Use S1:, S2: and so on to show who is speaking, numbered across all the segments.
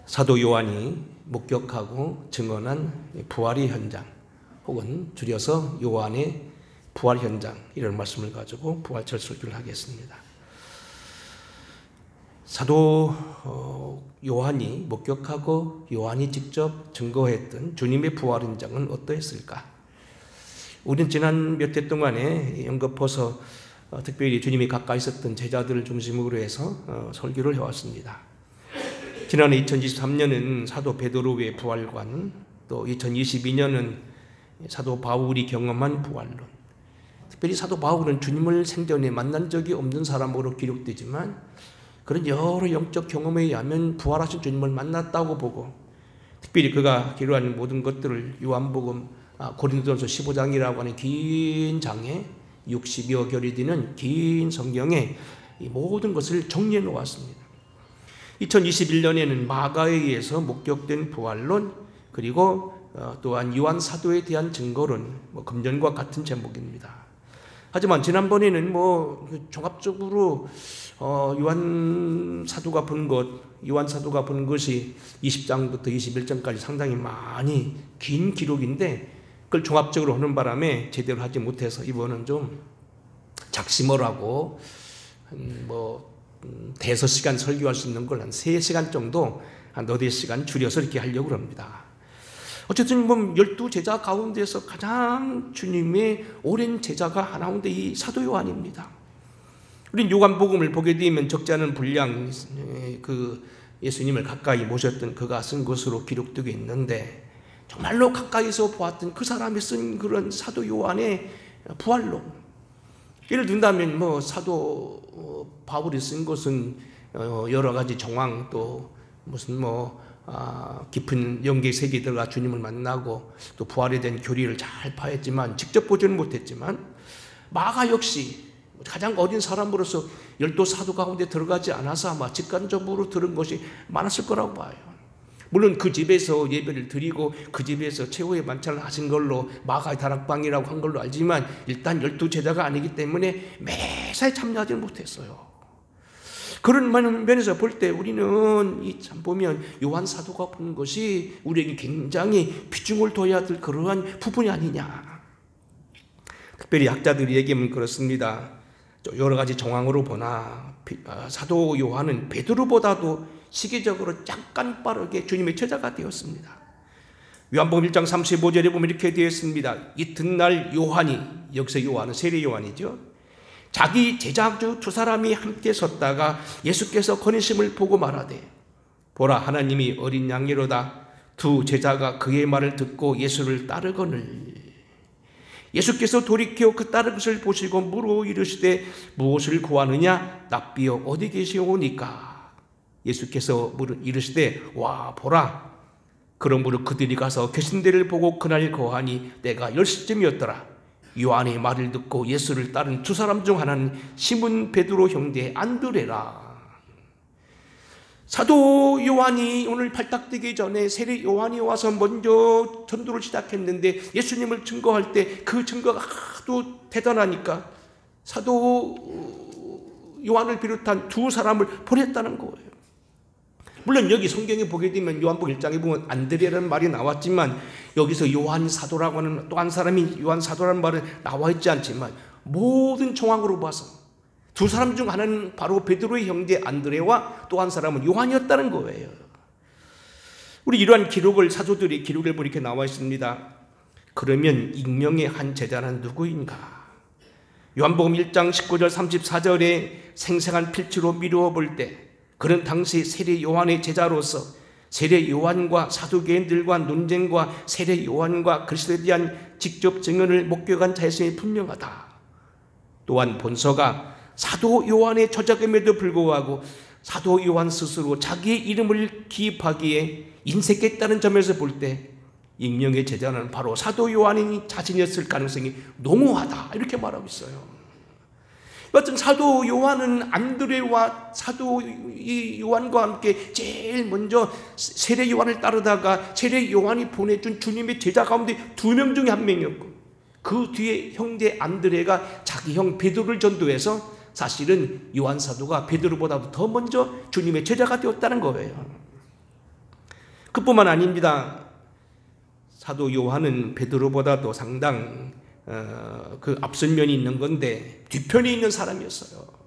S1: 사도 요한이 목격하고 증언한 부활의 현장, 혹은 줄여서 요한의 부활 현장, 이런 말씀을 가지고 부활절 설교를 하겠습니다. 사도 요한이 목격하고 요한이 직접 증거했던 주님의 부활 현장은 어떠했을까? 우리는 지난 몇 해 동안에 연거포서 특별히 주님이 가까이 있었던 제자들을 중심으로 해서 설교를 해왔습니다. 지난해 2023년은 사도 베드로의 부활관, 또 2022년은 사도 바울이 경험한 부활론. 특별히 사도 바울은 주님을 생전에 만난 적이 없는 사람으로 기록되지만 그런 여러 영적 경험에 의하면 부활하신 주님을 만났다고 보고, 특별히 그가 기록한 모든 것들을 요한복음 고린도전서 15장이라고 하는 긴 장에 60여 결이 되는 긴 성경에 이 모든 것을 정리해 놓았습니다. 2021년에는 마가에 의해서 목격된 부활론, 그리고 또한 요한 사도에 대한 증거론, 금전과 같은 제목입니다. 하지만 지난번에는 종합적으로 요한 사도가 본 것이 20장부터 21장까지 상당히 많이 긴 기록인데, 그걸 종합적으로 하는 바람에 제대로 하지 못해서 이번은 좀 작심을 하고 대여섯 시간 설교할 수 있는 걸 한 3시간 정도, 한 4-5시간 줄여서 이렇게 하려고 합니다. 어쨌든 12제자 가운데서 가장 주님의 오랜 제자가 하나인데 이 사도 요한입니다. 우린 요한복음을 보게 되면 적지 않은 분량, 그 예수님을 가까이 모셨던 그가 쓴 것으로 기록되고 있는데, 정말로 가까이서 보았던 그 사람이 쓴 그런 사도 요한의 부활론, 예를 든다면 사도 바울이 쓴 것은 여러 가지 정황, 또 무슨 깊은 영계 세계에 들어가 주님을 만나고 또 부활에 대한 교리를 잘 파했지만 직접 보지는 못했지만, 마가 역시 가장 어린 사람으로서 12사도 가운데 들어가지 않아서 아마 직관적으로 들은 것이 많았을 거라고 봐요. 물론 그 집에서 예배를 드리고 그 집에서 최후의 만찬을 하신 걸로 마가의 다락방이라고 한 걸로 알지만, 일단 12제자가 아니기 때문에 매사에 참여하지 못했어요. 그런 면에서 볼 때 우리는 참 보면 요한 사도가 본 것이 우리에게 굉장히 비중을 둬야 될 그러한 부분이 아니냐. 특별히 학자들이 얘기하면 그렇습니다. 여러 가지 정황으로 보나 사도 요한은 베드로보다도 시기적으로 약간 빠르게 주님의 제자가 되었습니다. 요한복음 1장 35절에 보면 이렇게 되어 있습니다. 이튿날 요한이, 여기서 요한은 세례 요한이죠, 자기 제자 중 2사람이 함께 섰다가 예수께서 거니심을 보고 말하되, 보라, 하나님이 어린 양이로다. 2 제자가 그의 말을 듣고 예수를 따르거늘. 예수께서 돌이켜 그 따른 것을 보시고 물어 이르시되, 무엇을 구하느냐? 랍비여, 어디 계시오니까? 예수께서 이르시되, 와, 보라. 그러므로 그들이 가서 계신 데를 보고 그날 거하니 때가 10시쯤이었더라. 요한의 말을 듣고 예수를 따른 2사람 중 하나는 시몬 베드로 형제 안드레라. 사도 요한이 오늘 발탁되기 전에 세례 요한이 와서 먼저 전도를 시작했는데, 예수님을 증거할 때 그 증거가 하도 대단하니까 사도 요한을 비롯한 2사람을 보냈다는 거예요. 물론 여기 성경에 보게 되면 요한복음 1장에 보면 안드레라는 말이 나왔지만, 여기서 요한 사도라고 하는 또 한 사람이 요한 사도라는 말은 나와 있지 않지만, 모든 정황으로 봐서 2사람 중 하나는 바로 베드로의 형제 안드레와 또 한 사람은 요한이었다는 거예요. 우리 이러한 기록을, 사도들이 기록을 보니 이렇게 나와 있습니다. 그러면 익명의 한 제자는 누구인가? 요한복음 1장 19절 34절에 생생한 필지로 미루어 볼 때, 그는 당시 세례 요한의 제자로서 세례 요한과 사두개인들과 논쟁과 세례 요한과 그리스도에 대한 직접 증언을 목격한 자였음이 분명하다. 또한 본서가 사도 요한의 저작임에도 불구하고 사도 요한 스스로 자기의 이름을 기입하기에 인색했다는 점에서 볼 때, 익명의 제자는 바로 사도 요한이 자신이었을 가능성이 농후하다, 이렇게 말하고 있어요. 여하튼 사도 요한은 안드레와 사도 요한과 함께 제일 먼저 세례 요한을 따르다가 세례 요한이 보내준 주님의 제자 가운데 2명 중에 1명이었고, 그 뒤에 형제 안드레가 자기 형 베드로를 전도해서 사실은 요한 사도가 베드로보다도 더 먼저 주님의 제자가 되었다는 거예요. 그뿐만 아닙니다. 사도 요한은 베드로보다도 상당 그 앞선 면이 있는 건데 뒤편에 있는 사람이었어요.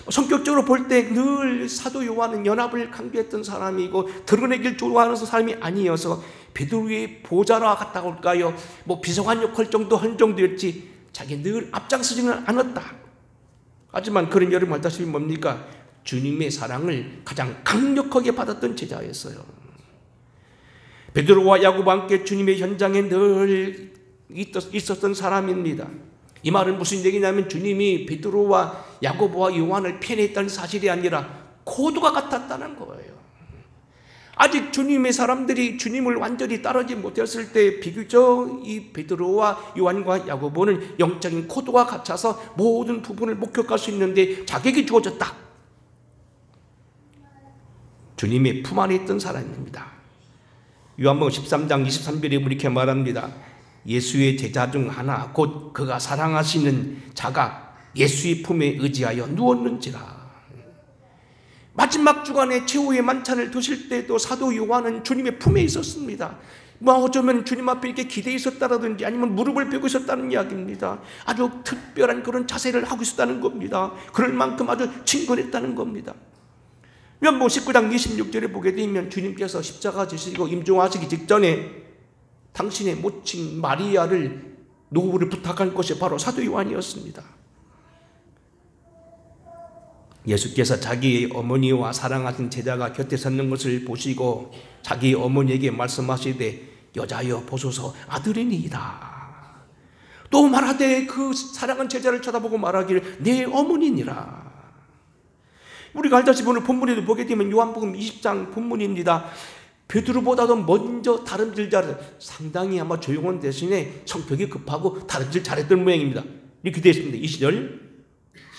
S1: 성격적으로 볼 때 늘 사도 요한은 연합을 강조했던 사람이고 드러내길 좋아하는 사람이 아니어서 베드로의 보좌라 같다고 할까요? 비서관 역할 정도 한 정도였지 자기 늘 앞장서지는 않았다. 하지만 그런 여러분 알다시피 뭡니까? 주님의 사랑을 가장 강력하게 받았던 제자였어요. 베드로와 야고보와 함께 주님의 현장에 늘 있었던 사람입니다. 이 말은 무슨 얘기냐면 주님이 베드로와 야고보와 요한을 편애했다는 사실이 아니라 코드가 같았다는 거예요. 아직 주님의 사람들이 주님을 완전히 따르지 못했을 때 비교적 이 베드로와 요한과 야고보는 영적인 코드가 같아서 모든 부분을 목격할 수 있는데 자격이 주어졌다. 주님의 품 안에 있던 사람입니다. 요한복음 13장 23절에 이렇게 말합니다. 예수의 제자 중 하나 곧 그가 사랑하시는 자가 예수의 품에 의지하여 누웠는지라. 마지막 주간에 최후의 만찬을 드실 때도 사도 요한은 주님의 품에 있었습니다. 어쩌면 주님 앞에 이렇게 기대어 있었다라든지 아니면 무릎을 베고 있었다는 이야기입니다. 아주 특별한 그런 자세를 하고 있었다는 겁니다. 그럴 만큼 아주 친근했다는 겁니다. 요한복음 19장 26절에 보게 되면 주님께서 십자가 지시고 임종하시기 직전에 당신의 모친 마리아를 노후를 부탁한 것이 바로 사도 요한이었습니다. 예수께서 자기의 어머니와 사랑하신 제자가 곁에 섰는 것을 보시고 자기 어머니에게 말씀하시되 여자여 보소서 아들이니이다. 또 말하되 그 사랑한 제자를 쳐다보고 말하기를 내 어머니니라. 우리가 알다시피 오늘 본문에도 보게 되면 요한복음 20장 본문입니다. 베드로보다도 먼저 다름질 잘해 상당히 아마 조용한 대신에 성격이 급하고 다름질 잘했던 모양입니다. 이렇게 되어 있습니다. 20절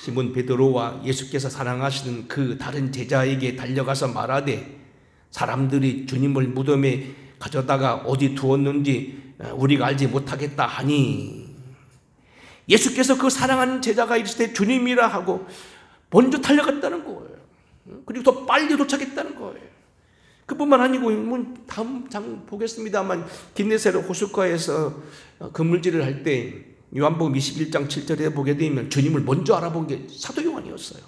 S1: 시몬 베드로와 예수께서 사랑하시는 그 다른 제자에게 달려가서 말하되 사람들이 주님을 무덤에 가져다가 어디 두었는지 우리가 알지 못하겠다 하니 예수께서 그 사랑하는 제자가 있을 때 주님이라 하고 먼저 달려갔다는 거예요. 그리고 더 빨리 도착했다는 거예요. 그뿐만 아니고 다음 장 보겠습니다만 긴네세르 호숫가에서 그물질을 할 때 요한복음 21장 7절에 보게 되면 주님을 먼저 알아본 게 사도 요한이었어요.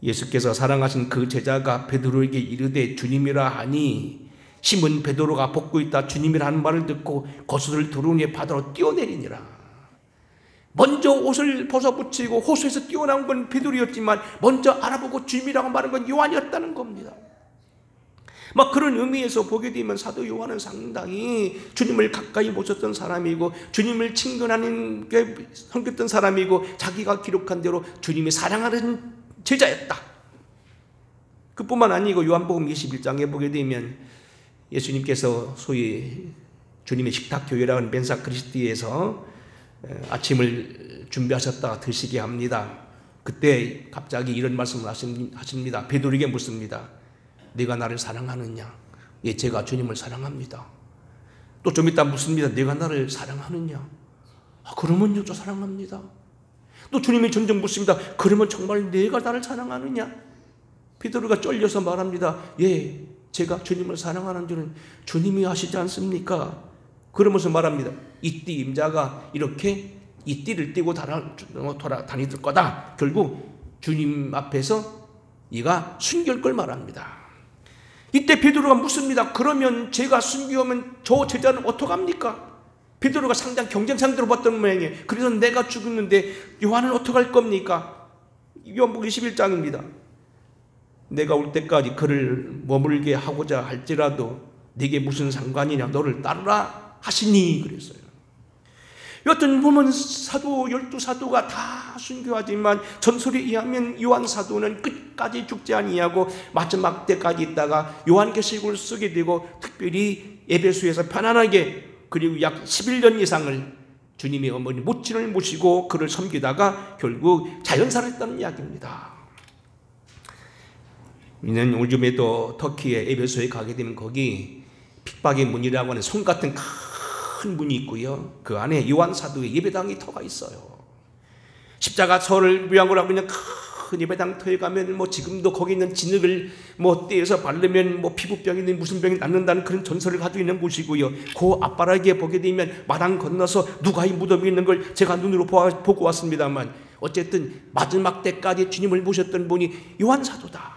S1: 예수께서 사랑하신 그 제자가 베드로에게 이르되 주님이라 하니 시몬 베드로가 벗고 있다 주님이라는 말을 듣고 겉옷을 두른 위에 바다로 뛰어내리니라. 먼저 옷을 벗어붙이고 호수에서 뛰어나온 건 베드로였지만 먼저 알아보고 주님이라고 말한 건 요한이었다는 겁니다. 그런 의미에서 보게 되면 사도 요한은 상당히 주님을 가까이 모셨던 사람이고 주님을 친근하는 게 섬겼던 사람이고 자기가 기록한 대로 주님이 사랑하는 제자였다. 그뿐만 아니고 요한복음 21장에 보게 되면 예수님께서 소위 주님의 식탁교회라는 벤사 크리스티에서 아침을 준비하셨다가 드시게 합니다. 그때 갑자기 이런 말씀을 하십니다. 베드로에게 묻습니다. 네가 나를 사랑하느냐? 예, 제가 주님을 사랑합니다. 또 좀 이따 묻습니다. 네가 나를 사랑하느냐? 그러면요, 저 사랑합니다. 또 주님이 점점 묻습니다. 그러면 정말 네가 나를 사랑하느냐? 베드로가 쫄려서 말합니다. 예, 제가 주님을 사랑하는 줄은 주님이 아시지 않습니까? 그러면서 말합니다. 이띠 임자가 이렇게 이 띠를 띠고 다니들 거다. 결국 주님 앞에서 이가 순교할 걸 말합니다. 이때 베드로가 묻습니다. 그러면 제가 순교하면 저 제자는 어떡합니까? 베드로가 상당히 경쟁 상대로 봤던 모양이에요. 그래서 내가 죽었는데 요한은 어떡할 겁니까? 요한복음 21장입니다. 내가 올 때까지 그를 머물게 하고자 할지라도 네게 무슨 상관이냐? 너를 따르라 하시니 그랬어요. 여튼 보면 사도 12사도가 다 순교하지만 전설에 의하면 요한 사도는 끝까지 죽지 아니하고 마지막 때까지 있다가 요한계시록을 쓰게 되고 특별히 에베소에서 편안하게 그리고 약 11년 이상을 주님의 어머니 모친을 모시고 그를 섬기다가 결국 자연사했다는 이야기입니다. 이는 요즘에도 터키의 에베소에 가게 되면 거기 핍박의 문이라고 하는 성 같은 큰 문이 있고요. 그 안에 요한 사도의 예배당이 터가 있어요. 십자가 설을 모양으로 하고 있는 큰 예배당터에 가면 뭐 지금도 거기 있는 진흙을 뭐 떼어서 바르면 뭐 피부병이니 무슨 병이 낫는다는 그런 전설을 가지고 있는 곳이고요. 그 앞바라기에 보게 되면 마당 건너서 누가 이 무덤이 있는 걸 제가 눈으로 보고 왔습니다만, 어쨌든 마지막 때까지 주님을 모셨던 분이 요한 사도다.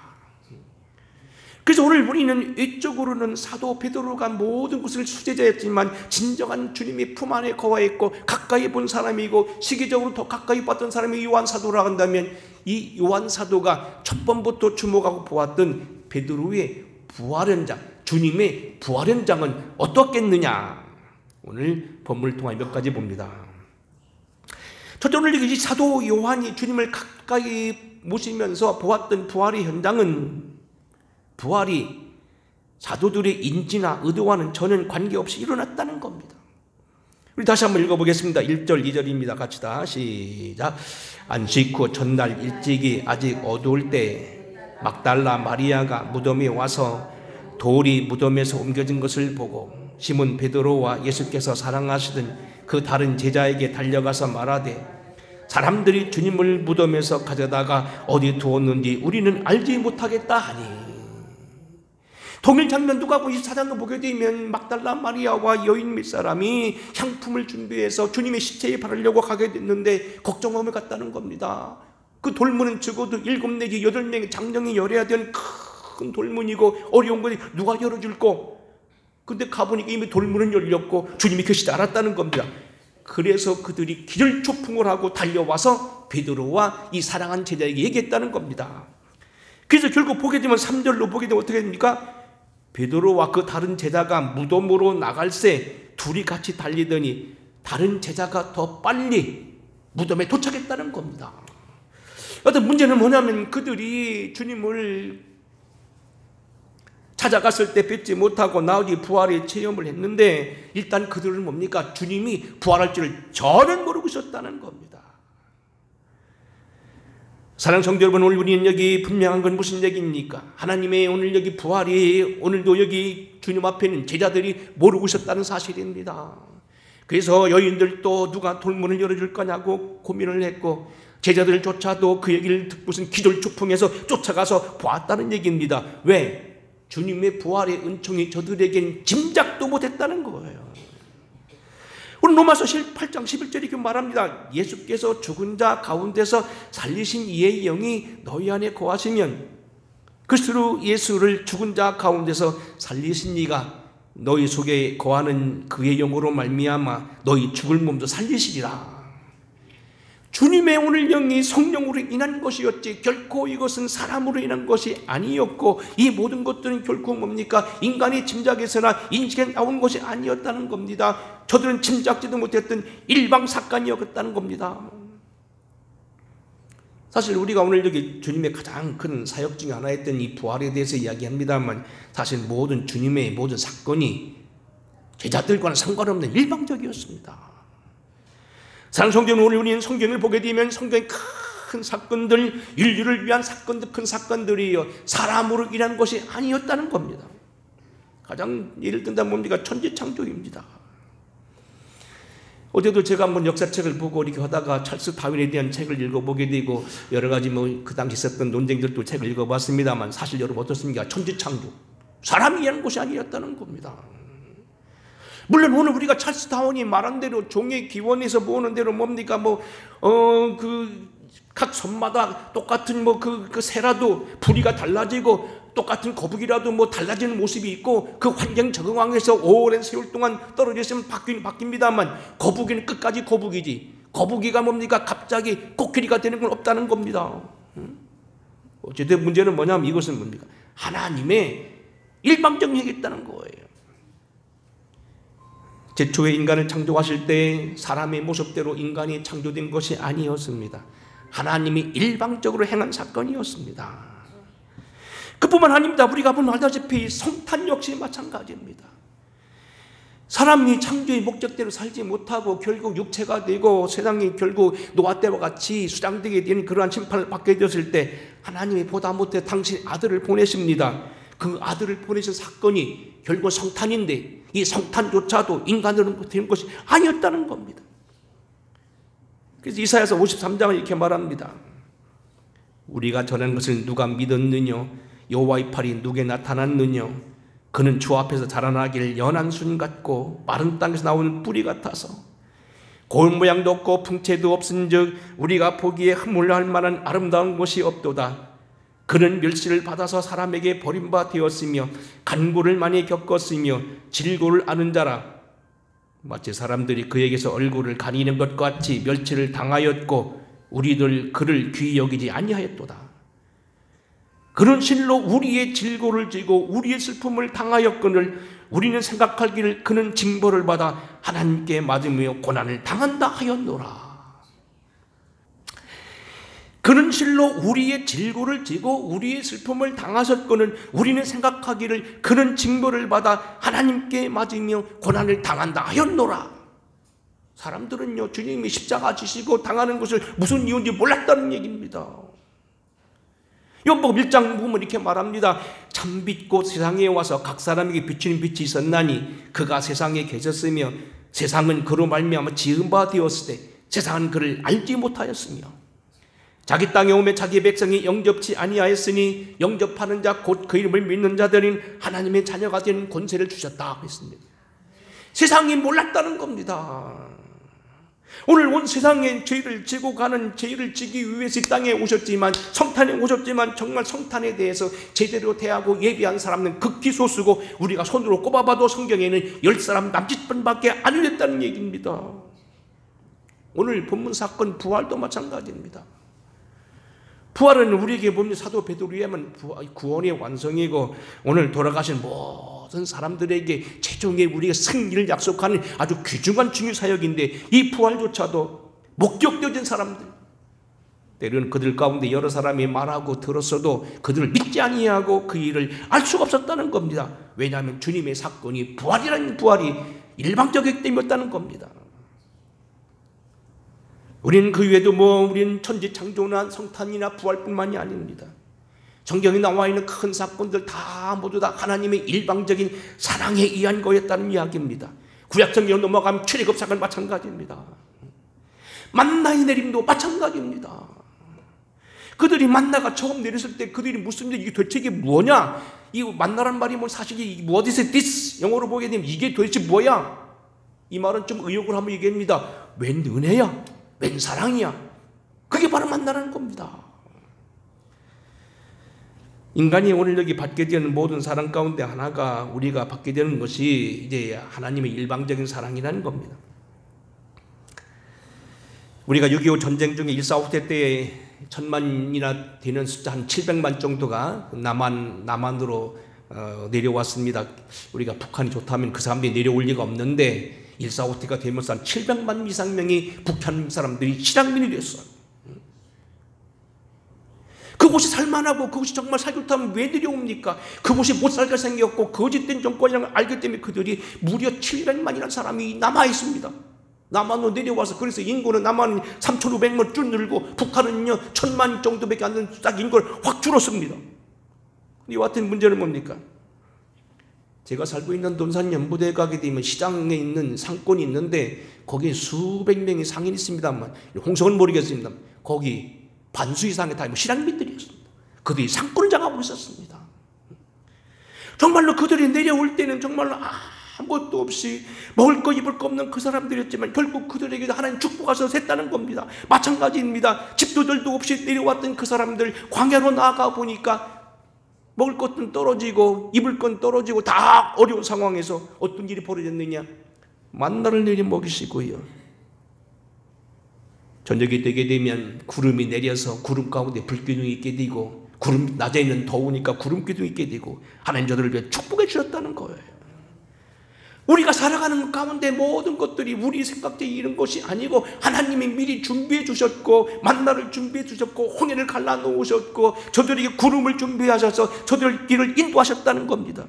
S1: 그래서 오늘 우리는 이쪽으로는 사도 베드로가 모든 것을 수제자였지만 진정한 주님이 품 안에 거하였고 가까이 본 사람이고 시기적으로 더 가까이 봤던 사람이 요한 사도라 한다면, 이 요한 사도가 첫 번부터 주목하고 보았던 베드로의 부활 현장, 주님의 부활 현장은 어떻겠느냐, 오늘 본문을 통해 몇 가지 봅니다. 첫째, 오늘 이 사도 요한이 주님을 가까이 모시면서 보았던 부활의 현장은, 부활이 사도들의 인지나 의도와는 전혀 관계없이 일어났다는 겁니다. 우리 다시 한번 읽어보겠습니다. 1절 2절입니다. 같이 다 시작. 안식 후 전날 일찍이 아직 어두울 때 막달라 마리아가 무덤에 와서 돌이 무덤에서 옮겨진 것을 보고 시몬 베드로와 예수께서 사랑하시던 그 다른 제자에게 달려가서 말하되, 사람들이 주님을 무덤에서 가져다가 어디 두었는지 우리는 알지 못하겠다 하니. 동일 장면 누가 24장을 보게 되면 막달라 마리아와 여인 몇 사람이 향품을 준비해서 주님의 시체에 바르려고 가게 됐는데 걱정하며 갔다는 겁니다. 그 돌문은 적어도 7 내지 8명의 장령이 열어야 되는 큰 돌문이고 어려운 거니 누가 열어줄꼬? 근데 가보니까 이미 돌문은 열렸고 주님이 계시지 않았다는 겁니다. 그래서 그들이 기절초풍을 하고 달려와서 베드로와 이 사랑한 제자에게 얘기했다는 겁니다. 그래서 결국 보게 되면 3절로 보게 되면 어떻게 됩니까? 베드로와 그 다른 제자가 무덤으로 나갈새 둘이 같이 달리더니 다른 제자가 더 빨리 무덤에 도착했다는 겁니다. 어떤 문제는 뭐냐면 그들이 주님을 찾아갔을 때 뵙지 못하고 나머지 부활의 체험을 했는데, 일단 그들은 뭡니까? 주님이 부활할 줄을 전혀 모르고 있었다는 겁니다. 사랑하는 성도 여러분, 오늘 우리는 여기 분명한 건 무슨 얘기입니까? 하나님의 오늘 여기 부활이, 오늘도 여기 주님 앞에 있는 제자들이 모르고 있었다는 사실입니다. 그래서 여인들도 누가 돌문을 열어줄 거냐고 고민을 했고, 제자들조차도 그 얘기를 듣고선 기절초풍해서 쫓아가서 보았다는 얘기입니다. 왜? 주님의 부활의 은총이 저들에겐 짐작도 못했다는 거예요. 오늘 로마서 8장 11절에 이렇게 말합니다. 예수께서 죽은 자 가운데서 살리신 이의 영이 너희 안에 거하시면 그리스도 예수를 죽은 자 가운데서 살리신 이가 너희 속에 거하는 그의 영으로 말미암아 너희 죽을 몸도 살리시리라. 주님의 오늘 영이 성령으로 인한 것이었지 결코 이것은 사람으로 인한 것이 아니었고, 이 모든 것들은 결코 뭡니까? 인간의 짐작에서나 인식에 나온 것이 아니었다는 겁니다. 저들은 짐작지도 못했던 일방 사건이었다는 겁니다. 사실 우리가 오늘 여기 주님의 가장 큰 사역 중에 하나였던 이 부활에 대해서 이야기합니다만, 사실 모든 주님의 모든 사건이 제자들과는 상관없는 일방적이었습니다. 사랑하는 성도 여러분, 오늘 우리는 성경을 보게 되면 성경의 큰 사건들, 인류를 위한 사건들, 큰 사건들이요 사람으로 일한 것이 아니었다는 겁니다. 가장 예를 든다면 뭡니까? 천지창조입니다. 어제도 제가 한번 역사책을 보고 이렇게 하다가 찰스 다윈에 대한 책을 읽어보게 되고 여러 가지 그 당시 있었던 논쟁들도 책을 읽어봤습니다만, 사실 여러분 어떻습니까? 천지창조, 사람이 일하는 것이 아니었다는 겁니다. 물론 오늘 우리가 찰스 다윈이 말한 대로 종의 기원에서 보는 대로 뭡니까? 각 섬마다 똑같은 그 새라도 부리가 달라지고 똑같은 거북이라도 달라지는 모습이 있고 그 환경 적응하면서 오랜 세월 동안 떨어져 있으면 바뀝니다만, 거북이는 끝까지 거북이지, 거북이가 뭡니까? 갑자기 코끼리가 되는 건 없다는 겁니다. 어쨌든 문제는 뭐냐면 이것은 뭡니까? 하나님의 일방적인 얘기했다는 거예요. 제초에 인간을 창조하실 때 사람의 모습대로 인간이 창조된 것이 아니었습니다. 하나님이 일방적으로 행한 사건이었습니다. 그뿐만 아닙니다. 우리가 보면 알다시피 성탄 역시 마찬가지입니다. 사람이 창조의 목적대로 살지 못하고 결국 육체가 되고 세상이 결국 노아 때와 같이 수장되게 되는 그러한 심판을 받게 되었을 때 하나님이 보다 못해 당신 아들을 보내십니다. 그 아들을 보내신 사건이 결국 성탄인데 이 성탄조차도 인간으로 된 것이 아니었다는 겁니다. 그래서 이사야서 53장을 이렇게 말합니다. 우리가 전한 것을 누가 믿었느냐? 여호와의 팔이 누구에 나타났느냐? 그는 주 앞에서 자라나길 연한 순 같고 마른 땅에서 나오는 뿌리 같아서 고운 모양도 없고 풍채도 없은즉 우리가 보기에 흠몰할 만한 아름다운 것이 없도다. 그는 멸시를 받아서 사람에게 버림바 되었으며 간고를 많이 겪었으며 질고를 아는 자라. 마치 사람들이 그에게서 얼굴을 가리는 것 같이 멸시를 당하였고 우리들 그를 귀히 여기지 아니하였도다. 그는 실로 우리의 질고를 지고 우리의 슬픔을 당하였거늘 우리는 생각하기를 그는 징벌을 받아 하나님께 맞으며 고난을 당한다 하였노라. 그는 실로 우리의 질고를 지고 우리의 슬픔을 당하셨거늘 우리는 생각하기를 그는 징벌을 받아 하나님께 맞으며 고난을 당한다 하였노라. 사람들은요, 주님이 십자가 지시고 당하는 것을 무슨 이유인지 몰랐다는 얘기입니다. 요한복음 1장 보면 이렇게 말합니다. 참빛 곧 세상에 와서 각 사람에게 비추는 빛이 있었나니 그가 세상에 계셨으며 세상은 그로 말미암아 지은 바 되었을 때 세상은 그를 알지 못하였으며 자기 땅에 오면 자기 백성이 영접치 아니하였으니 영접하는 자 곧 그 이름을 믿는 자들은 하나님의 자녀가 되는 권세를 주셨다 했습니다. 세상이 몰랐다는 겁니다. 오늘 온 세상에 죄를 지고 가는 죄를 지기 위해서 이 땅에 오셨지만 성탄에 오셨지만 정말 성탄에 대해서 제대로 대하고 예비한 사람은 극히 소수고 우리가 손으로 꼽아봐도 성경에는 10사람 남짓분밖에 안 됐다는 얘기입니다. 오늘 본문 사건 부활도 마찬가지입니다. 부활은 우리에게 보면 사도 베드로에 의하면 구원의 완성이고 오늘 돌아가신 모든 사람들에게 최종의 우리가 승리를 약속하는 아주 귀중한 중요 사역인데 이 부활조차도 목격되어진 사람들 때로는 그들 가운데 여러 사람이 말하고 들었어도 그들을 믿지 아니하고 그 일을 알 수가 없었다는 겁니다. 왜냐하면 주님의 사건이 부활이라는 부활이 일방적이기 때문이었다는 겁니다. 우리는 그 외에도 우리는 천지창조나 성탄이나 부활뿐만이 아닙니다. 성경에 나와 있는 큰 사건들 다 모두 다 하나님의 일방적인 사랑에 의한 거였다는 이야기입니다. 구약성경 넘어가면 출애굽사건 마찬가지입니다. 만나의 내림도 마찬가지입니다. 그들이 만나가 처음 내렸을 때 그들이 무슨 이게 도대체 이게 뭐냐? 이 만나란 말이 사실이 what is this? 영어로 보게 되면 이게 도대체 뭐야? 이 말은 좀 의욕을 한번 얘기합니다. 웬 은혜야? 웬 사랑이야? 그게 바로 만나라는 겁니다. 인간이 오늘 여기 받게 되는 모든 사랑 가운데 하나가 우리가 받게 되는 것이 이제 하나님의 일방적인 사랑이라는 겁니다. 우리가 6.25 전쟁 중에 1.4.5대 때에 1000만이나 되는 숫자 한 700만 정도가 남한으로 내려왔습니다. 우리가 북한이 좋다면 그 사람들이 내려올 리가 없는데 1.4.5대가 되면서 한 700만 이상 명이 북한 사람들이 실향민이 됐어요. 그곳이 살만하고 그곳이 정말 살기 좋다면 왜 내려옵니까? 그곳이 못 살게 생겼고 거짓된 정권이라는 걸 알기 때문에 그들이 무려 700만이라는 사람이 남아있습니다. 남한으로 내려와서 그래서 인구는 남한은 3,500만 쭉 늘고 북한은요 1,000만 정도밖에 안 되는 딱 인구를 확 줄었습니다. 이 같은 문제는 뭡니까? 제가 살고 있는 논산 연부대에 가게 되면 시장에 있는 상권이 있는데 거기에 수백 명의 상인이 있습니다만 홍성은 모르겠습니다. 거기 반수 이상의 다 실향민들이었습니다. 그들이 상권을 장하고 있었습니다. 정말로 그들이 내려올 때는 정말로 아무것도 없이 먹을 거 입을 거 없는 그 사람들이었지만 결국 그들에게 하나님 축복하셔서 샜다는 겁니다. 마찬가지입니다. 집도들도 없이 내려왔던 그 사람들 광야로 나아가 보니까 먹을 것은 떨어지고 입을 건 떨어지고 다 어려운 상황에서 어떤 일이 벌어졌느냐? 만나를 내려 먹이시고요. 저녁이 되게 되면 구름이 내려서 구름 가운데 불기둥이 있게 되고 구름 낮에는 더우니까 구름 기둥이 있게 되고 하나님 저들을 위해 축복해 주셨다는 거예요. 우리가 살아가는 가운데 모든 것들이 우리 생각대로 이런 것이 아니고 하나님이 미리 준비해 주셨고 만나를 준비해 주셨고 홍해를 갈라 놓으셨고 저들에게 구름을 준비하셔서 저들 길을 인도하셨다는 겁니다.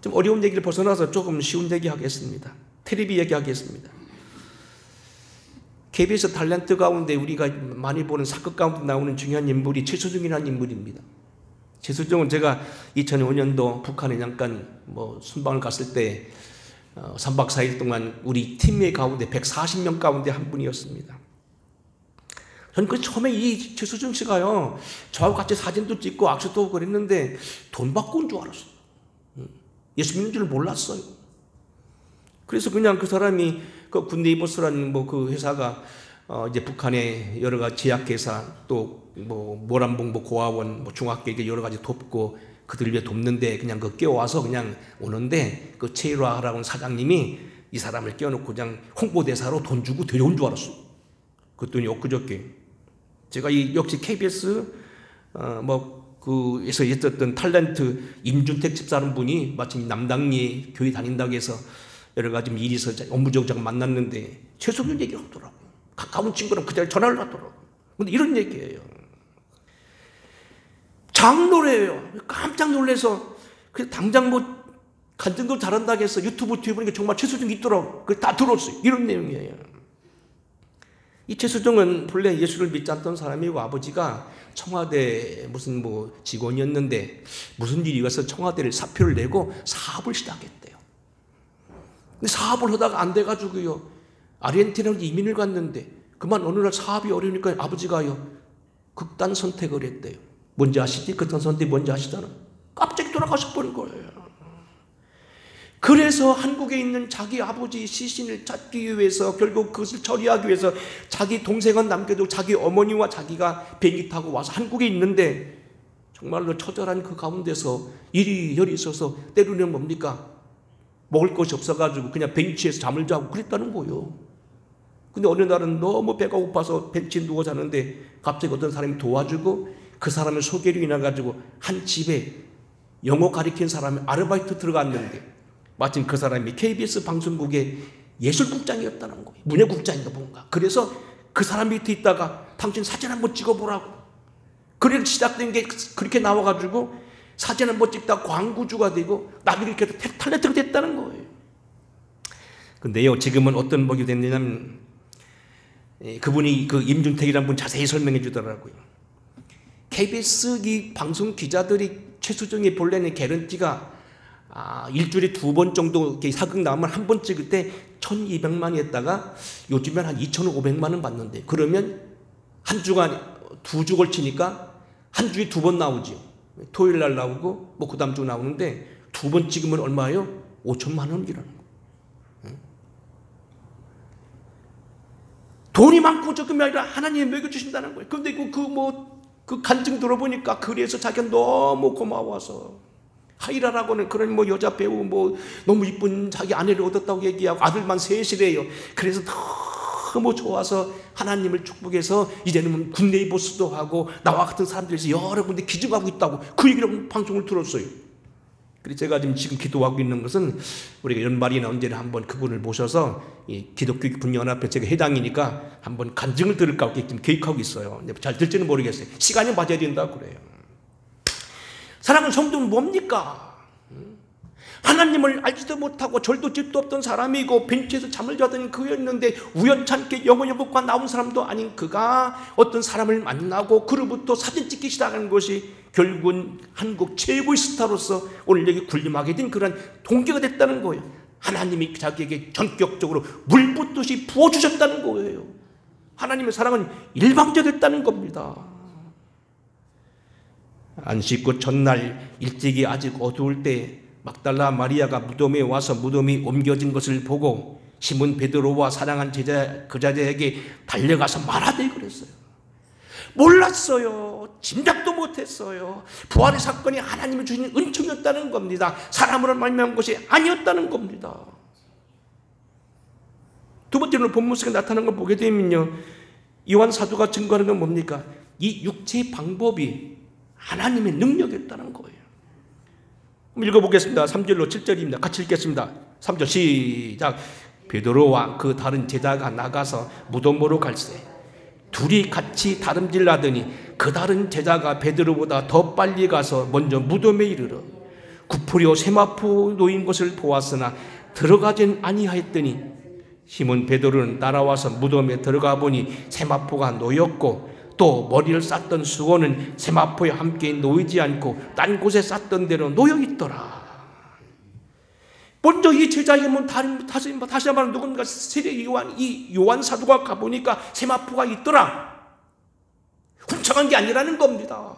S1: 좀 어려운 얘기를 벗어나서 조금 쉬운 얘기 하겠습니다. 텔레비 얘기하겠습니다. KBS 탤런트 가운데 우리가 많이 보는 사극 가운데 나오는 중요한 인물이 최수중이라는 인물입니다. 최수중은 제가 2005년도 북한에 잠깐 순방을 갔을 때 3박 4일 동안 우리 팀의 가운데 140명 가운데 한 분이었습니다. 저는 그 처음에 이 최수정 씨가요, 저하고 같이 사진도 찍고 악수도 하고 그랬는데 돈 받고 온 줄 알았어요. 예수 믿는 줄 몰랐어요. 그래서 그냥 그 사람이 그 굿네이버스라는 뭐 그 회사가 이제 북한의 여러 가지 제약회사 또 뭐 모란봉 고아원 뭐 중학교 여러 가지 돕고 그들을 위해 돕는데 그냥 그 끼워와서 그냥 오는데 그 최일화라고 하는 사장님이 이 사람을 끼워놓고 그냥 홍보대사로 돈 주고 데려온 줄 알았어요. 그랬더니 엊그저께 제가 이 역시 KBS 그에서 있었던 탤런트 임준택 집사라는 분이 마침 남당리 교회 다닌다고 해서 여러 가지 일이 있어서 업무적으로 만났는데 최소년 얘기를 하더라고요. 가까운 친구랑 그 자리에 전화를 하더라고요. 근데 이런 얘기예요. 장로래요. 깜짝 놀라서 그래서 당장 뭐 간증도 잘한다고 해서 유튜브 뒤에 보니까 정말 최수정이 있더라고요. 그걸 다 들었어요. 이런 내용이에요. 이 최수정은 본래 예수를 믿지 않던 사람이고 아버지가 청와대 무슨 뭐 직원이었는데 무슨 일이 와서 청와대를 사표를 내고 사업을 시작했대요. 근데 사업을 하다가 안 돼가지고요. 아르헨티나로 이민을 갔는데 그만 어느 날 사업이 어려우니까 아버지가요. 극단 선택을 했대요. 뭔지 아시지? 극단 선택이 뭔지 아시잖아요. 갑자기 돌아가셔 버린 거예요. 그래서 한국에 있는 자기 아버지 시신을 찾기 위해서 결국 그것을 처리하기 위해서 자기 동생은 남겨두고 자기 어머니와 자기가 비행기 타고 와서 한국에 있는데 정말로 처절한 그 가운데서 이리저리 있어서 때로는 뭡니까? 먹을 것이 없어가지고 그냥 벤치에서 잠을 자고 그랬다는 거예요. 근데 어느 날은 너무 배가 고파서 벤치에 누워 자는데 갑자기 어떤 사람이 도와주고 그 사람의 소개로 인해가지고 한 집에 영어 가르치는 사람이 아르바이트 들어갔는데 마침 그 사람이 KBS 방송국의 예술국장이었다는 거예요. 문예국장인가 뭔가. 그래서 그 사람 밑에 있다가 당신 사진 한번 찍어보라고. 그래서 시작된 게 그렇게 나와가지고 사진 한번 찍다가 광고주가 되고 나중에 이렇게 탤런트가 됐다는 거예요. 근데요, 지금은 어떤 목이 됐냐면 그분이 그 임준택이라는 분 자세히 설명해 주더라고요. KBS 이 방송 기자들이 최수정의 본래는 개런티가 일주일에 2번 정도 사극 나오면 한 번 찍을 때 1,200만이 했다가 요즘엔 한 2,500만 원 받는데 그러면 한 주간 2주 걸치니까 한 주에 2번 나오죠. 토요일 날 나오고 뭐 그 다음 주 나오는데 2번 찍으면 얼마예요? 5천만 원이라는 거예요. 돈이 많고 적음이 아니라 하나님이 먹여주신다는 거예요. 그런데 그 간증 들어보니까 그래서 자기가 너무 고마워서 하이라라고는 그런 뭐 여자 배우 뭐 너무 이쁜 자기 아내를 얻었다고 얘기하고 아들만 셋이래요. 그래서 너무 좋아서 하나님을 축복해서 이제는 굿네이버스도 하고 나와 같은 사람들에서 여러 군데 기증하고 있다고 그 얘기를 방송을 들었어요. 그래서 제가 지금 기도하고 있는 것은 우리가 연말이나 언제나 한번 그분을 모셔서 이 기독교 분연합회 제가 회장이니까 한번 간증을 들을까 지금 계획하고 있어요. 근데 잘 될지는 모르겠어요. 시간이 맞아야 된다고 그래요. 사랑하는 성도는 뭡니까? 하나님을 알지도 못하고 절도 집도 없던 사람이고 벤치에서 잠을 자던 그였는데 우연찮게 영어 연극과 나온 사람도 아닌 그가 어떤 사람을 만나고 그로부터 사진 찍기 시작하는 것이 결국은 한국 최고의 스타로서 오늘 여기 군림하게 된 그런 동기가 됐다는 거예요. 하나님이 자기에게 전격적으로 물 붓듯이 부어주셨다는 거예요. 하나님의 사랑은 일방적이었다는 겁니다. 안식구 전날 일찍이 아직 어두울 때 막달라 마리아가 무덤에 와서 무덤이 옮겨진 것을 보고 시몬 베드로와 사랑한 제자 그 자제에게 달려가서 말하되 그랬어요. 몰랐어요. 짐작도 못했어요. 부활의 사건이 하나님이 주신 은총이었다는 겁니다. 사람으로 말미암은 것이 아니었다는 겁니다. 두 번째로 본문 속에 나타난 걸 보게 되면요, 요한 사도가 증거하는 건 뭡니까? 이 육체의 방법이 하나님의 능력이었다는 거예요. 한번 읽어보겠습니다. 3절로 7절입니다. 같이 읽겠습니다. 3절 시작. 베드로와 그 다른 제자가 나가서 무덤으로 갈새 둘이 같이 다름질나더니 그 다른 제자가 베드로보다 더 빨리 가서 먼저 무덤에 이르러 구부려 세마포 놓인 것을 보았으나 들어가진 아니하였더니 시몬 베드로는 따라와서 무덤에 들어가 보니 세마포가 놓였고 또 머리를 쌌던 수건은 세마포에 함께 놓이지 않고 딴 곳에 쌌던 대로 놓여 있더라. 먼저 이 제자에게 다시 한번 누군가 세례 요한 이 요한 사도가 가보니까 세마포가 있더라. 훔쳐간 게 아니라는 겁니다.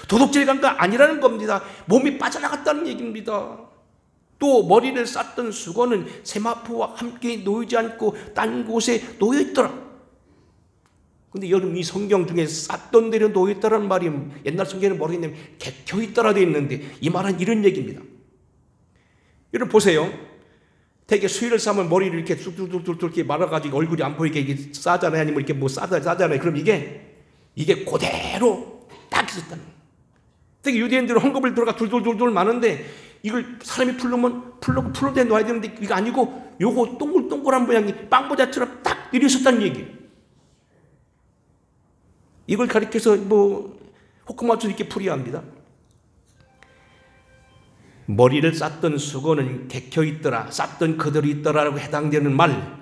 S1: 도둑질 간 거 아니라는 겁니다. 몸이 빠져나갔다는 얘기입니다. 또 머리를 쌌던 수건은 세마포와 함께 놓이지 않고 딴 곳에 놓여 있더라. 근데 여러분, 이 성경 중에 쌌던 데로 놓여 있다는 말이 옛날 성경에는 모르겠는데 객혀 있더라 되어 있는데, 이 말은 이런 얘기입니다. 여러분 보세요. 되게 수의를 싸면 머리를 이렇게 뚝뚝뚝뚝 이렇게 말아가지고 얼굴이 안 보이게 이렇게 싸잖아요. 아니면 이렇게 뭐 싸잖아요. 그럼 이게 그대로 딱 있었다는 거예요. 되게 유대인들은 헝겊을 들어가 둘둘둘둘 많은데, 이걸 사람이 풀러대 놔야 되는데 이거 아니고 요거 동글동글한 모양이 빵모자처럼 딱 내려있었다는 얘기예요. 이걸 가리켜서 뭐 호크마추 이렇게 풀이야 합니다. 머리를 쌌던 수건은 객혀 있더라, 쌌던 그대로 있더라라고 해당되는 말,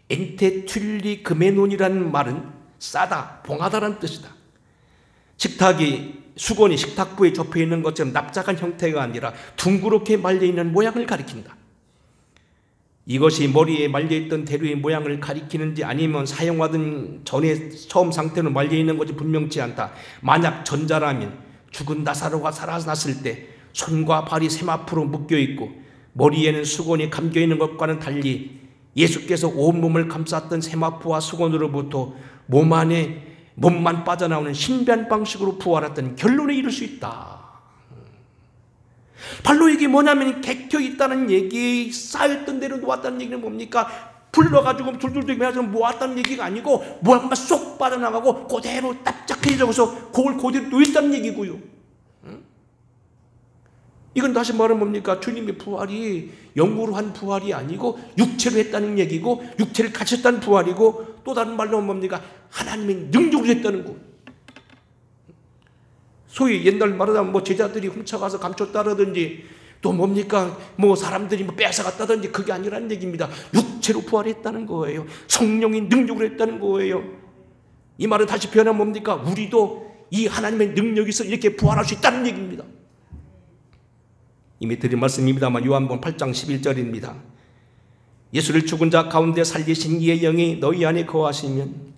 S1: 엔테튠리 그메논이라는 말은 싸다, 봉하다라는 뜻이다. 수건이 식탁부에 접혀 있는 것처럼 납작한 형태가 아니라 둥그렇게 말려 있는 모양을 가리킨다. 이것이 머리에 말려 있던 대로의 모양을 가리키는지 아니면 사용하던 전에 처음 상태로 말려 있는 것이 분명치 않다. 만약 전자라면 죽은 나사로가 살아났을 때 손과 발이 세마포로 묶여 있고 머리에는 수건이 감겨 있는 것과는 달리 예수께서 온몸을 감쌌던 세마포와 수건으로부터 몸만 빠져나오는 신비한 방식으로 부활했던 결론에 이를 수 있다. 발로 이게 뭐냐면 객혀 있다는 얘기, 쌓였던 대로 놓았다는 얘기는 뭡니까? 불러가지고 둘둘둘 해가지고 모았다는 얘기가 아니고 모양만 쏙 빠져나가고 그대로 납작해져서 그걸 그대로 놓였다는 얘기고요. 이건 다시 말하면 뭡니까? 주님의 부활이 영으로 한 부활이 아니고 육체로 했다는 얘기고, 육체를 가졌다는 부활이고, 또 다른 말로 뭡니까? 하나님의 능력으로 했다는 거. 소위 옛날 말하자면 뭐 제자들이 훔쳐가서 감췄다라든지, 또 뭡니까? 뭐 사람들이 뭐 뺏어갔다든지, 그게 아니라는 얘기입니다. 육체로 부활했다는 거예요. 성령의 능력으로 했다는 거예요. 이 말은 다시 표현하면 뭡니까? 우리도 이 하나님의 능력이 있어 이렇게 부활할 수 있다는 얘기입니다. 이미 드린 말씀입니다만 요한복음 8장 11절입니다. 예수를 죽은 자 가운데 살리신 이의 영이 너희 안에 거하시면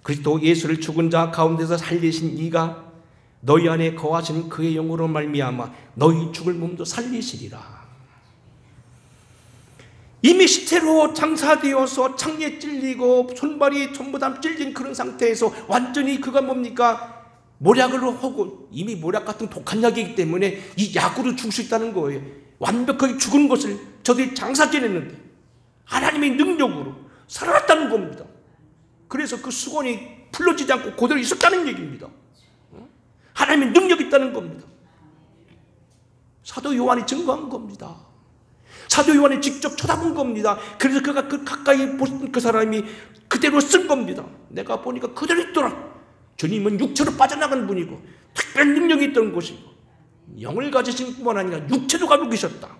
S1: 그리스도 예수를 죽은 자 가운데서 살리신 이가 너희 안에 거하신 그의 영으로 말미암아 너희 죽을 몸도 살리시리라. 이미 시체로 장사되어서 창에 찔리고 손발이 전부 다 찔린 그런 상태에서 완전히 그가 뭡니까? 모략을 하고, 이미 모략 같은 독한 약이기 때문에 이 약으로 죽을 수 있다는 거예요. 완벽하게 죽은 것을 저들이 장사 지냈는데 하나님의 능력으로 살아났다는 겁니다. 그래서 그 수건이 풀러지지 않고 그대로 있었다는 얘기입니다. 하나님의 능력이 있다는 겁니다. 사도 요한이 증거한 겁니다. 사도 요한이 직접 쳐다본 겁니다. 그래서 그가 그 가까이 본 그 사람이 그대로 쓴 겁니다. 내가 보니까 그대로 있더라. 주님은 육체로 빠져나간 분이고 특별한 능력이 있던 것이고 영을 가지신 뿐만 아니라 육체도 가지고 계셨다.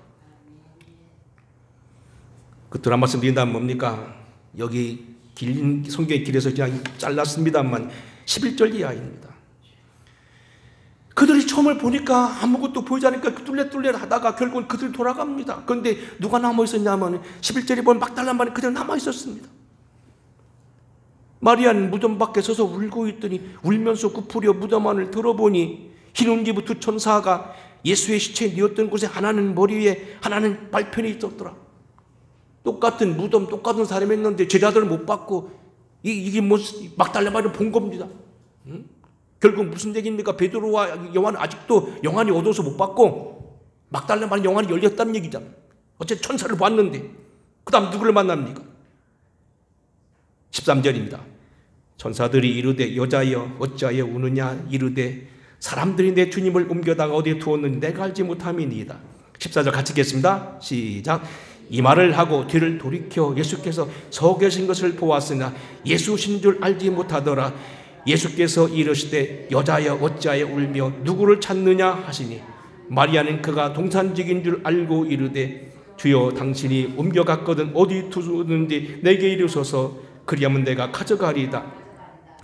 S1: 끝으로 한 말씀 드린다면 뭡니까? 여기 길린 성경의 길에서 그냥 잘랐습니다만 11절 이하입니다. 그들이 처음을 보니까 아무것도 보이지 않으니까 뚫레뚫레 하다가 결국은 그들이 돌아갑니다. 그런데 누가 남아있었냐면 11절에 보면 막달라 말이 그대로 남아있었습니다. 마리아는 무덤 밖에 서서 울고 있더니 울면서 구부려 무덤 안을 들어보니 흰 옷 입은 두 천사가 예수의 시체에 뉘었던 곳에 하나는 머리 위에 하나는 발편에 있었더라. 똑같은 무덤, 똑같은 사람이 했는데 제자들을 못 봤고 이게 뭐 막달라 말을 본 겁니다. 결국 무슨 얘기입니까? 베드로와 요한은 아직도 영안이 어두워서 못 봤고 막달라 말은 영안이 열렸다는 얘기잖아요. 어쨌든 천사를 봤는데 그 다음 누구를 만납니까? 13절입니다. 천사들이 이르되 여자여 어찌하여 우느냐 이르되 사람들이 내 주님을 옮겨다가 어디에 두었는지 내가 알지 못함이니이다. 14절 같이 읽겠습니다. 시작. 이 말을 하고 뒤를 돌이켜 예수께서 서 계신 것을 보았으나 예수신 줄 알지 못하더라. 예수께서 이르시되 여자여 어찌하여 울며 누구를 찾느냐 하시니 마리아는 그가 동산직인 줄 알고 이르되 주여 당신이 옮겨갔거든 어디 두었는지 내게 이르소서 그리하면 내가 가져가리이다.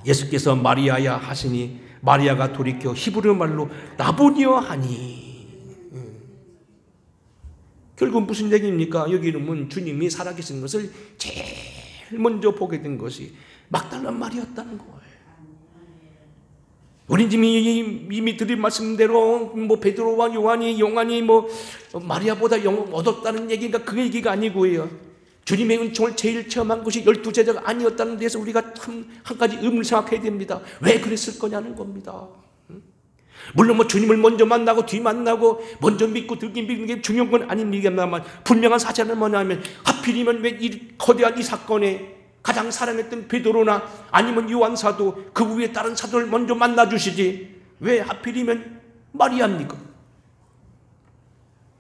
S1: 예수께서 마리아야 하시니 마리아가 돌이켜 히브리 말로 라보니여 하니. 결국 무슨 얘기입니까? 여기 이름은 주님이 살아계신 것을 제일 먼저 보게 된 것이 막달라 마리아였다는 거예요. 우리 이미 드린 말씀대로 뭐 베드로와 요한이 뭐 마리아보다 영혼 얻었다는 얘기가 그 얘기가 아니고요. 주님의 은총을 제일 체험한 것이 12제자가 아니었다는 데서 우리가 한 가지 의문을 생각해야 됩니다. 왜 그랬을 거냐는 겁니다. 물론 뭐 주님을 먼저 만나고 뒤 만나고 먼저 믿고 뒤 믿는 게 중요한 건 아닙니다만, 분명한 사실은 뭐냐면 하필이면 왜 이 거대한 이 사건에 가장 사랑했던 베드로나 아니면 요한사도 그 위에 다른 사도를 먼저 만나주시지 왜 하필이면 마리아입니까?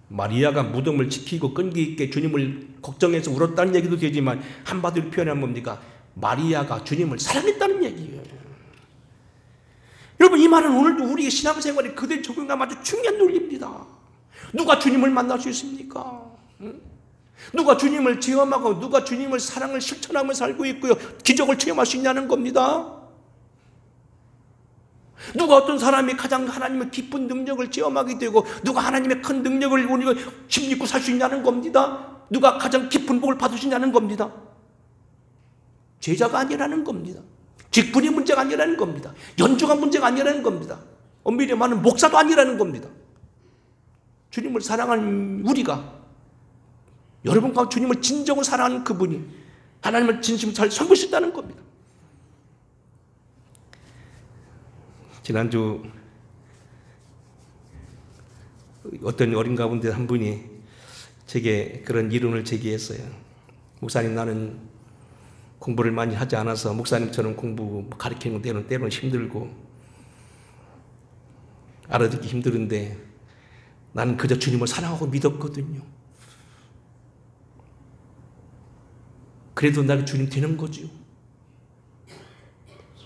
S1: 마리아가 무덤을 지키고 끈기 있게 주님을 걱정해서 울었다는 얘기도 되지만 한마디로 표현하면 뭡니까? 마리아가 주님을 사랑했다는 얘기예요. 여러분, 이 말은 오늘도 우리의 신앙생활에 그대로 적용하면 아주 중요한 논리입니다. 누가 주님을 만날 수 있습니까? 누가 주님을 체험하고 누가 주님을 사랑을 실천하며 살고 있고요, 기적을 체험할 수 있냐는 겁니다. 누가 어떤 사람이 가장 하나님의 깊은 능력을 체험하게 되고 누가 하나님의 큰 능력을 우리가 힘입고 살 수 있냐는 겁니다. 누가 가장 깊은 복을 받으시냐는 겁니다. 제자가 아니라는 겁니다. 직분이 문제가 아니라는 겁니다. 연주가 문제가 아니라는 겁니다. 엄밀히 말하면 목사도 아니라는 겁니다. 주님을 사랑하는 우리가, 여러분과 주님을 진정으로 사랑하는 그분이 하나님을 진심으로 잘 섬길 수 있다는 겁니다. 지난주 어떤 어린 가운데 한 분이 제게 그런 이론을 제기했어요. 목사님, 나는 공부를 많이 하지 않아서 목사님처럼 공부 가르치는 데는 때로는 힘들고 알아듣기 힘들은데 나는 그저 주님을 사랑하고 믿었거든요. 그래도 나가 주님 되는 거지요.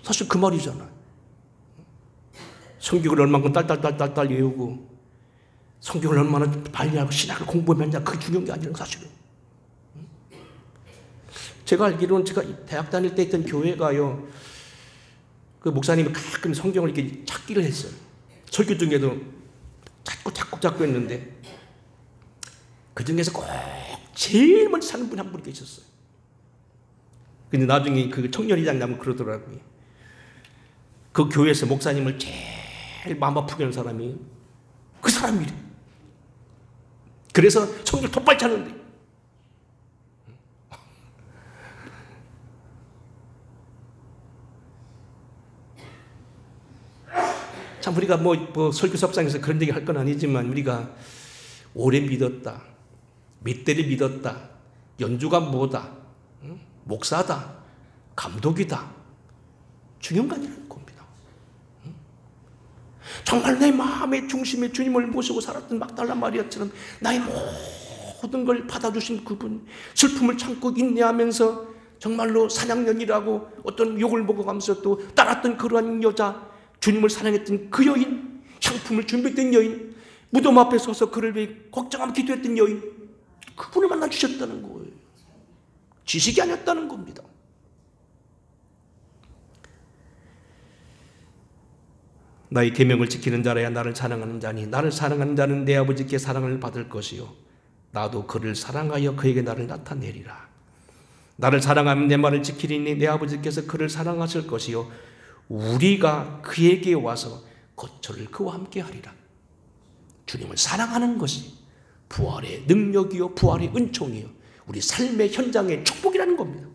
S1: 사실 그 말이잖아요. 성경을 얼마큼 딸딸 외우고 성경을 얼마나 발리하고 신학을 공부하면 그게 중요한 게 아니라 사실은. 제가 알기로는 제가 대학 다닐 때 있던 교회가요, 그 목사님이 가끔 성경을 이렇게 찾기를 했어요. 설교 중에도 찾고 했는데 그 중에서 꼭 제일 먼저 사는 분이 한 분 계셨어요. 근데 나중에 그 청년이장 나면 그러더라고요. 그 교회에서 목사님을 제일 마음 아프게 하는 사람이 그 사람이래. 그래서 성경 톱발 찾는데. 참 우리가 뭐 설교석상에서 그런 얘기 할 건 아니지만 우리가 오래 믿었다, 몇 대를 믿었다, 연주가 뭐다, 목사다, 감독이다, 중요한 거 아니라는 겁니다. 정말 내 마음의 중심에 주님을 모시고 살았던 막달라 마리아처럼 나의 모든 걸 받아주신 그분, 슬픔을 참고 인내하면서 정말로 사냥년이라고 어떤 욕을 먹어가면서 또 따랐던 그러한 여자, 주님을 사랑했던 그 여인, 향품을 준비했던 여인, 무덤 앞에 서서 그를 위해 걱정하며 기도했던 여인, 그분을 만나주셨다는 거예요. 지식이 아니었다는 겁니다. 나의 계명을 지키는 자라야 나를 사랑하는 자니 나를 사랑하는 자는 내 아버지께 사랑을 받을 것이요 나도 그를 사랑하여 그에게 나를 나타내리라. 나를 사랑하면 내 말을 지키리니 내 아버지께서 그를 사랑하실 것이요 우리가 그에게 와서 거처를 그와 함께 하리라. 주님을 사랑하는 것이 부활의 능력이요 부활의 은총이요 우리 삶의 현장의 축복이라는 겁니다.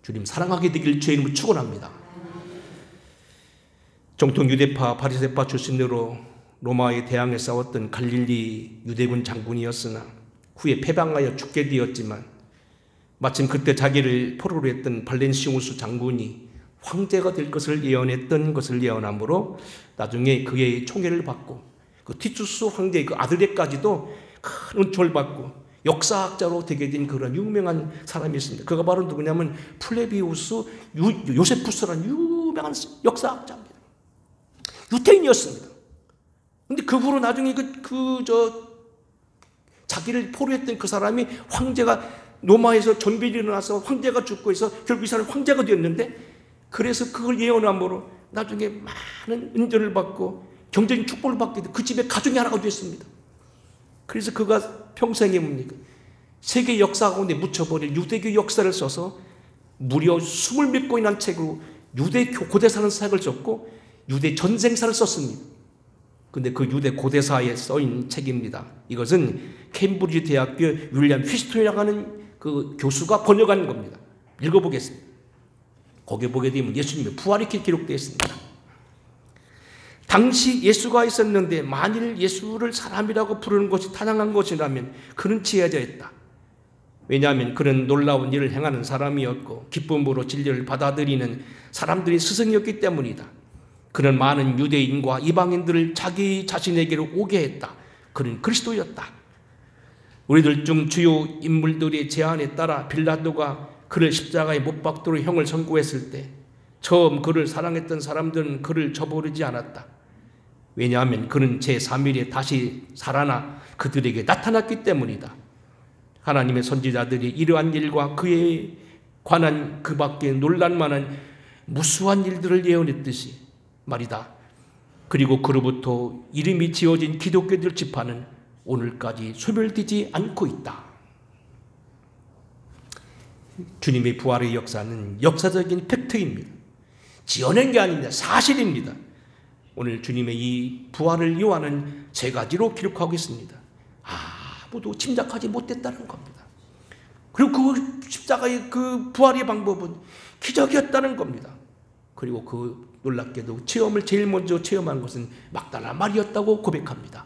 S1: 주님 사랑하게 되길 주의 이름으로 축원합니다. 정통 유대파 바리새파 출신으로 로마에 대항해 싸웠던 갈릴리 유대군 장군이었으나 후에 패방하여 죽게 되었지만 마침 그때 자기를 포로로 했던 발렌시우스 장군이 황제가 될 것을 예언했던 것을 예언함으로 나중에 그의 총애를 받고 그 티투스 황제의 그 아들에까지도 큰 은총을 받고 역사학자로 되게 된 그런 유명한 사람이 있습니다. 그가 바로 누구냐면 플레비우스 요세푸스라는 유명한 역사학자입니다. 유태인이었습니다. 근데 그 후로 나중에 자기를 포로했던 그 사람이 황제가 로마에서 전쟁이 일어나서 황제가 죽고 해서 결국 이 사람이 황제가 되었는데 그래서 그걸 예언함으로 나중에 많은 은전을 받고 경제적인 축복을 받게 돼 그 집의 가족이 하나가 됐습니다. 그래서 그가 평생에 뭡니까? 세계 역사 가운데 묻혀버릴 유대교 역사를 써서 무려 20몇 권이나 책으로 유대교 고대사는 사역을 썼고 유대 전생사를 썼습니다. 근데 그 유대 고대사에 써있는 책입니다. 이것은 캠브리지 대학교 윌리엄 휘스톤이라고 하는 그 교수가 번역한 겁니다. 읽어보겠습니다. 거기에 보게 되면 예수님의 부활이 이렇게 기록되어 있습니다. 당시 예수가 있었는데 만일 예수를 사람이라고 부르는 것이 타당한 것이라면 그는 지혜자였다. 왜냐하면 그는 놀라운 일을 행하는 사람이었고 기쁨으로 진리를 받아들이는 사람들이 스승이었기 때문이다. 그는 많은 유대인과 이방인들을 자기 자신에게로 오게 했다. 그는 그리스도였다. 우리들 중 주요 인물들의 제안에 따라 빌라도가 그를 십자가에 못 박도록 형을 선고했을 때 처음 그를 사랑했던 사람들은 그를 저버리지 않았다. 왜냐하면 그는 제3일에 다시 살아나 그들에게 나타났기 때문이다. 하나님의 선지자들이 이러한 일과 그에 관한 그 밖에 놀랄만한 무수한 일들을 예언했듯이 말이다. 그리고 그로부터 이름이 지어진 기독교들 지파는 오늘까지 소멸되지 않고 있다. 주님의 부활의 역사는 역사적인 팩트입니다. 지어낸 게 아닙니다. 사실입니다. 오늘 주님의 이 부활을 요하는 세 가지로 기록하고 있습니다. 아무도 짐작하지 못했다는 겁니다. 그리고 그 십자가의 그 부활의 방법은 기적이었다는 겁니다. 그리고 그 놀랍게도 체험을 제일 먼저 체험한 것은 막달라 마리였다고 고백합니다.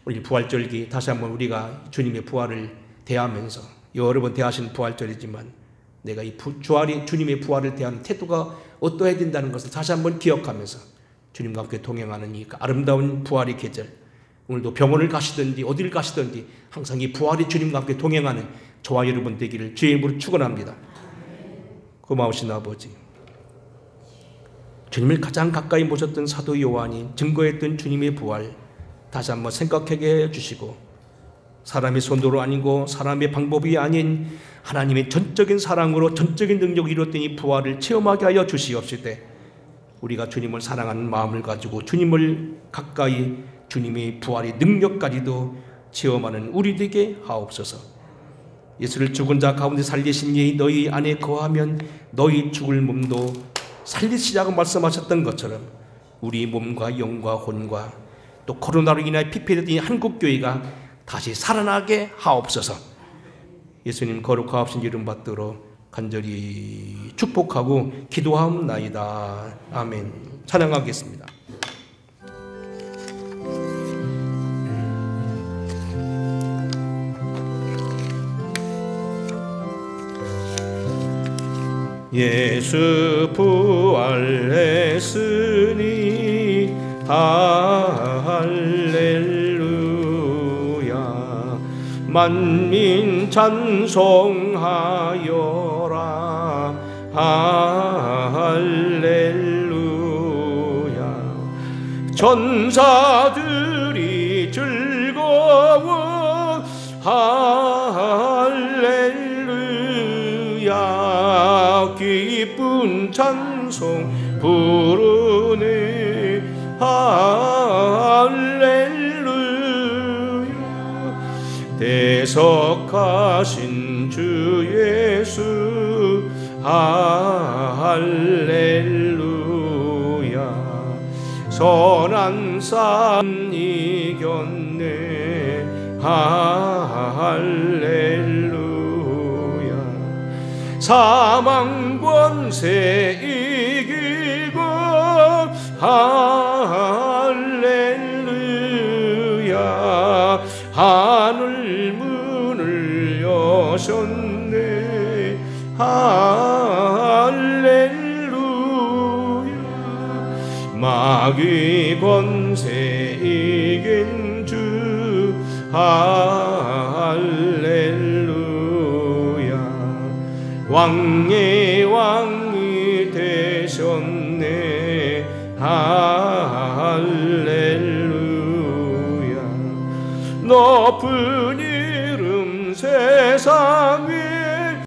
S1: 오늘 부활절기 다시 한번 우리가 주님의 부활을 대하면서 여러 번 대하신 부활절이지만 내가 이 주님의 부활을 대하는 태도가 어떠해야 된다는 것을 다시 한번 기억하면서 주님과 함께 동행하는 이 아름다운 부활의 계절, 오늘도 병원을 가시든지 어딜 가시든지 항상 이 부활의 주님과 함께 동행하는 저와 여러분 되기를 주의 이름으로 축원합니다. 고마우신 아버지, 주님을 가장 가까이 모셨던 사도 요한이 증거했던 주님의 부활 다시 한번 생각하게 해주시고, 사람의 손으로 아니고 사람의 방법이 아닌 하나님의 전적인 사랑으로 전적인 능력을 이뤘던 이 부활을 체험하게 하여 주시옵시되, 우리가 주님을 사랑하는 마음을 가지고 주님을 가까이 주님의 부활의 능력까지도 체험하는 우리 되게 하옵소서. 예수를 죽은 자 가운데 살리신 이의 너희 안에 거하면 너희 죽을 몸도 살리시라고 말씀하셨던 것처럼 우리 몸과 영과 혼과 또 코로나로 인하여 피폐되던 한국교회가 다시 살아나게 하옵소서. 예수님 거룩하옵신 이름 받들어 간절히 축복하고 기도하옵나이다. 아멘. 찬양하겠습니다. 예수 부활했으니 할렐루야. 만민 찬송하여라. 할렐루야. 전사들이 즐거워 할렐루야. 기쁜 찬송 부르네. 할렐루야. 대속하신 주 예수 할렐루야. 선한 산 이겼네. 할렐루야. 사망 권세 이기고 할렐루야. 하늘 문을 여셨네. 할렐루야. 마귀 권세 이긴 주 할렐루야. 왕의 왕이 되셨네. 할렐루야. 높은